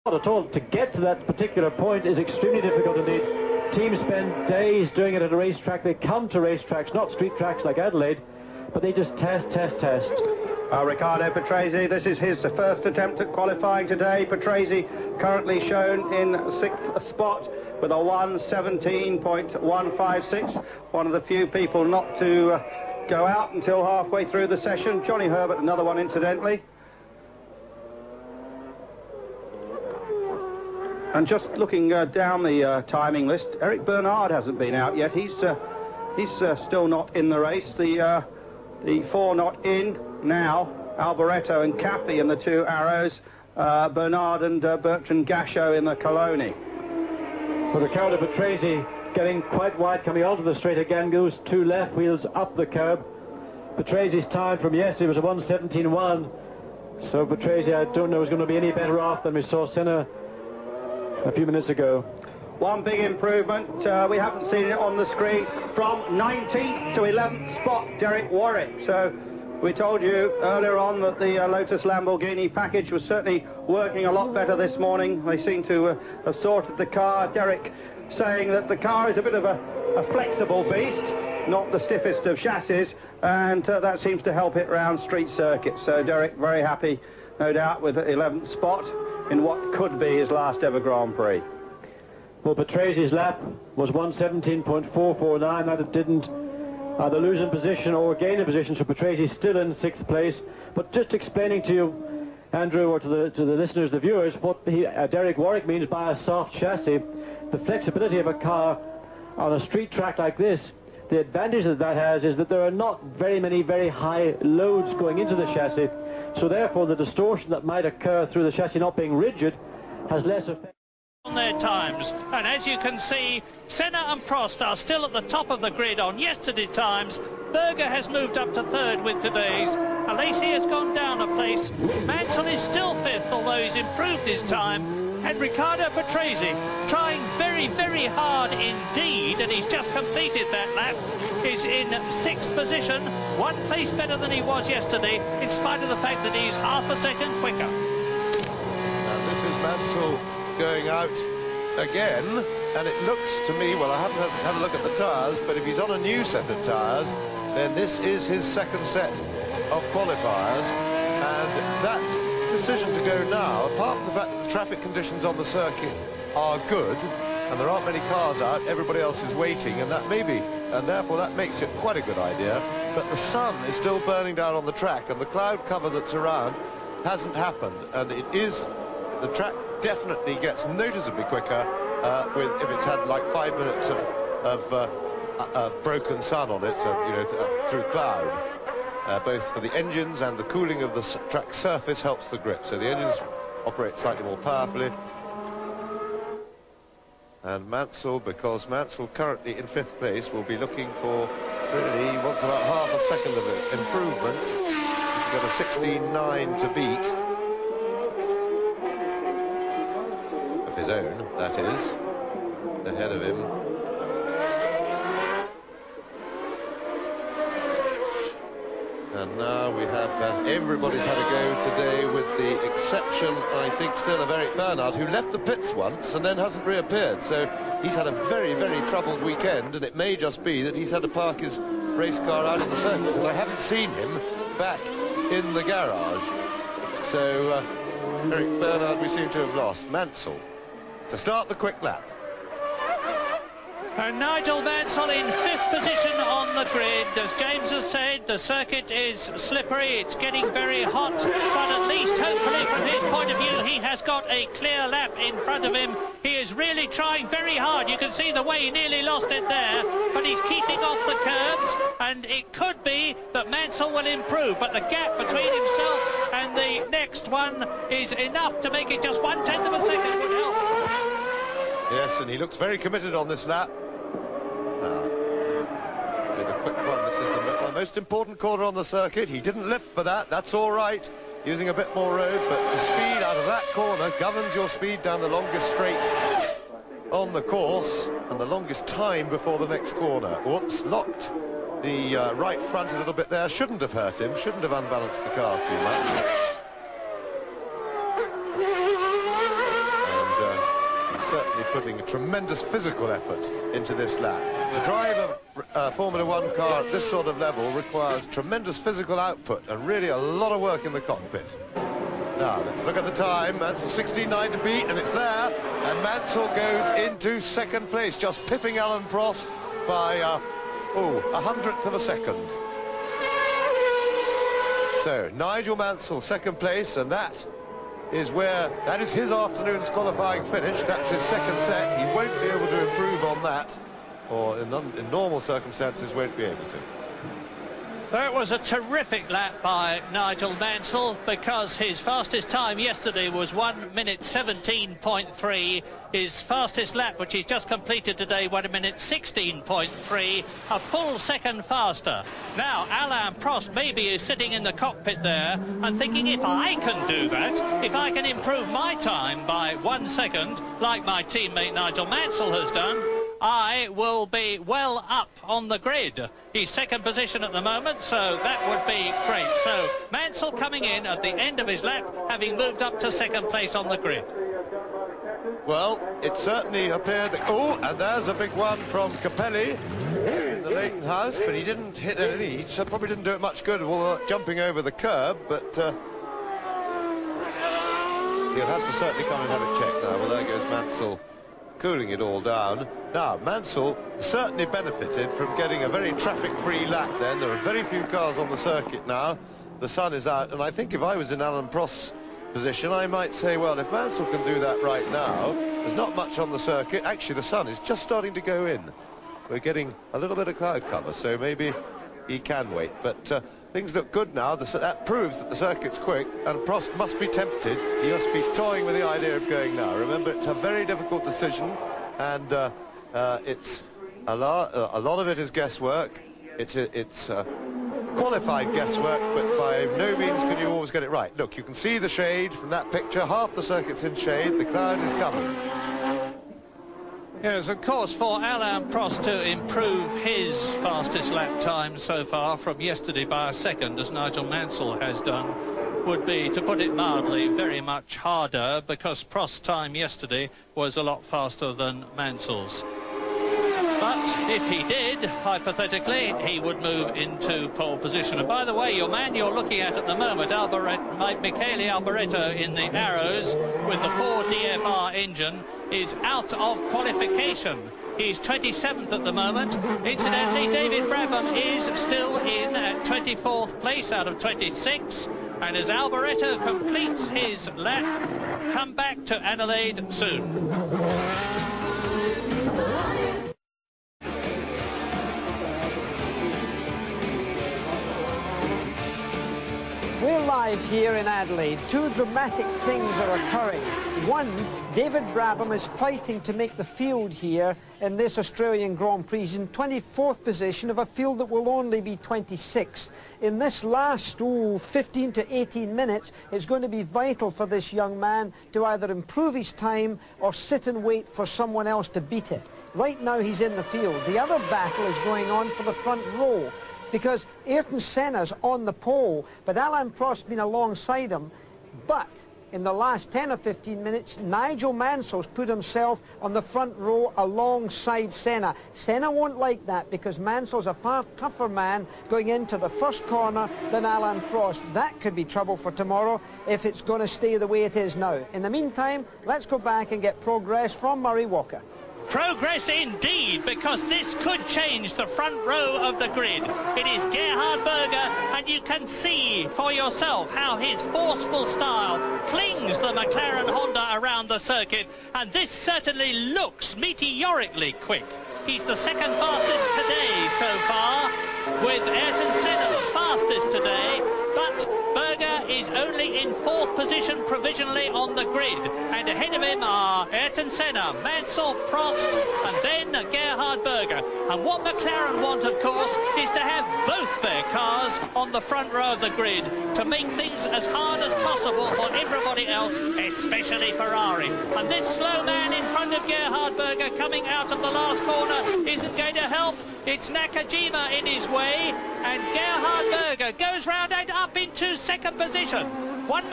Not at all. To get to that particular point is extremely difficult indeed. Teams spend days doing it at a racetrack. They come to racetracks, not street tracks like Adelaide, but they just test. Riccardo Patrese, this is his first attempt at qualifying today. Patrese currently shown in 6th spot with a 1:17.156. One of the few people not to go out until halfway through the session. Johnny Herbert, another one incidentally. And just looking down the timing list, Eric Bernard hasn't been out yet. He's still not in the race. The four not in now, Alboreto and Caffey in the two Arrows, Bernard and Bertrand Gachot in the Coloni. Well, Riccardo Patrese getting quite wide coming onto the straight again, goes two left wheels up the curb. Patrase's time from yesterday was a 1:17.1, so Patrese, I don't know, is going to be any better off than we saw Senna a few minutes ago. One big improvement, we haven't seen it on the screen, from 19th to 11th spot, Derek Warwick. So we told you earlier on that the Lotus Lamborghini package was certainly working a lot better this morning. They seem to have sorted the car. Derek saying that the car is a bit of a flexible beast, not the stiffest of chassis, and that seems to help it round street circuits. So Derek very happy, no doubt, with the 11th spot in what could be his last ever Grand Prix. Well, Patrese's lap was 1:17.449. That didn't either lose in position or gain in position, so Patrese still in 6th place. But just explaining to you, Andrew, or to the listeners, the viewers, what Derek Warwick means by a soft chassis, the flexibility of a car on a street track like this. The advantage that has is that there are not very many very high loads going into the chassis, so therefore the distortion that might occur through the chassis not being rigid has less effect on their times. And as you can see, Senna and Prost are still at the top of the grid on yesterday's times. Berger has moved up to 3rd with today's. Alesi has gone down a place. Mansell is still 5th, although he's improved his time. And Riccardo Patrese, trying very, very hard indeed, and he's just completed that lap, is in 6th position, 1 place better than he was yesterday, in spite of the fact that he's half a second quicker. Now this is Mansell going out again, and it looks to me, well, I haven't had a look at the tyres, but if he's on a new set of tyres, then this is his 2nd set of qualifiers, and that decision to go now, apart from the fact that the traffic conditions on the circuit are good and there aren't many cars out, everybody else is waiting, and that may be, and therefore that makes it quite a good idea, but the sun is still burning down on the track and the cloud cover that's around hasn't happened, and it is, the track definitely gets noticeably quicker if it's had like 5 minutes of broken sun on it, so, you know, through cloud. Both for the engines and the cooling of the track surface helps the grip, so the engines operate slightly more powerfully. And Mansell, because Mansell currently in 5th place, will be looking for, really, he wants about half a second of improvement. He's got a 16.9 to beat. Of his own, that is, ahead of him. And now we have, everybody's had a go today, with the exception, I think, still of Eric Bernard, who left the pits once and then hasn't reappeared. So he's had a very, very troubled weekend, and it may just be that he's had to park his race car out in the circuit, because I haven't seen him back in the garage. So Eric Bernard we seem to have lost. Mansell to start the quick lap. And Nigel Mansell in 5th position on the grid. As James has said, the circuit is slippery, it's getting very hot, but at least hopefully from his point of view he has got a clear lap in front of him. He is really trying very hard. You can see the way he nearly lost it there, but he's keeping off the curbs, and it could be that Mansell will improve, but the gap between himself and the next one is enough to make it just 1/10 of a second would help. Yes, and he looks very committed on this lap. With a quick one, this is the most important corner on the circuit. He didn't lift for that, that's all right, using a bit more road, but the speed out of that corner governs your speed down the longest straight on the course, and the longest time before the next corner. Whoops, locked the right front a little bit there, shouldn't have hurt him, shouldn't have unbalanced the car too much. certainly putting a tremendous physical effort into this lap. To drive a Formula One car at this sort of level requires tremendous physical output and really a lot of work in the cockpit. Now, let's look at the time. Mansell 16.9 to beat, and it's there. And Mansell goes into second place, just pipping Alan Prost by, a 100th of a second. So, Nigel Mansell, second place, and that is his afternoon's qualifying finish. That's his second set. He won't be able to improve on that, or in normal circumstances won't be able to. That was a terrific lap by Nigel Mansell, because his fastest time yesterday was 1 minute 17.3. His fastest lap, which he's just completed today, 1 minute 16.3, a full second faster. Now, Alain Prost maybe is sitting in the cockpit there and thinking, if I can do that, if I can improve my time by 1 second, like my teammate Nigel Mansell has done, I will be well up on the grid. He's second position at the moment, so that would be great. So Mansell coming in at the end of his lap, having moved up to second place on the grid. Well, it certainly appeared that... Oh, and there's a big one from Capelli in the Leighton house, but he didn't hit anything. He probably didn't do it much good while jumping over the curb, but he'll have to certainly come and have a check now. Well, there goes Mansell, cooling it all down. Now, Mansell certainly benefited from getting a very traffic-free lap then. There are very few cars on the circuit now. The sun is out, and I think if I was in Alan Prost's position, I might say, well, if Mansell can do that right now, there's not much on the circuit. Actually, the sun is just starting to go in. We're getting a little bit of cloud cover, so maybe he can wait. But things look good now. That proves that the circuit's quick, and Prost must be tempted. He must be toying with the idea of going now. Remember, it's a very difficult decision, and it's a lot of it is guesswork. It's qualified guesswork, but by no means can you always get it right. Look, you can see the shade from that picture. Half the circuit's in shade. The cloud is coming. Yes, of course, for Alain Prost to improve his fastest lap time so far from yesterday by a second, as Nigel Mansell has done, would be, to put it mildly, very much harder, because Prost's time yesterday was a lot faster than Mansell's. But if he did, hypothetically, he would move into pole position. And by the way, your man you're looking at the moment, Michele Alboreto in the Arrows with the Ford DFR engine, is out of qualification. He's 27th at the moment. Incidentally, David Brabham is still in at 24th place out of 26. And as Alboreto completes his lap, come back to Adelaide soon. We're live here in Adelaide. Two dramatic things are occurring. One, David Brabham is fighting to make the field here in this Australian Grand Prix. He's in 24th position of a field that will only be 26th. In this last 15 to 18 minutes, it's going to be vital for this young man to either improve his time or sit and wait for someone else to beat it. Right now he's in the field. The other battle is going on for the front row, because Ayrton Senna's on the pole, but Alain Prost's been alongside him. But in the last 10 or 15 minutes, Nigel Mansell's put himself on the front row alongside Senna. Senna won't like that, because Mansell's a far tougher man going into the first corner than Alain Prost. That could be trouble for tomorrow if it's going to stay the way it is now. In the meantime, let's go back and get progress from Murray Walker. Progress indeed, because this could change the front row of the grid. It is Gerhard Berger, and you can see for yourself how his forceful style flings the McLaren Honda around the circuit, and this certainly looks meteorically quick. He's the second fastest today so far, with Ayrton Senna the fastest today, but Berger is only in 4th position provisionally on the grid, and ahead of him are Ayrton Senna, Mansell, Prost, and then Gerhard Berger. And what McLaren want, of course, is to have both their cars on the front row of the grid to make things as hard as possible for everybody else, especially Ferrari. And this slow man in front of Gerhard Berger coming out of the last corner isn't going to help. It's Nakajima in his way, and Gerhard Berger goes round and up into second position.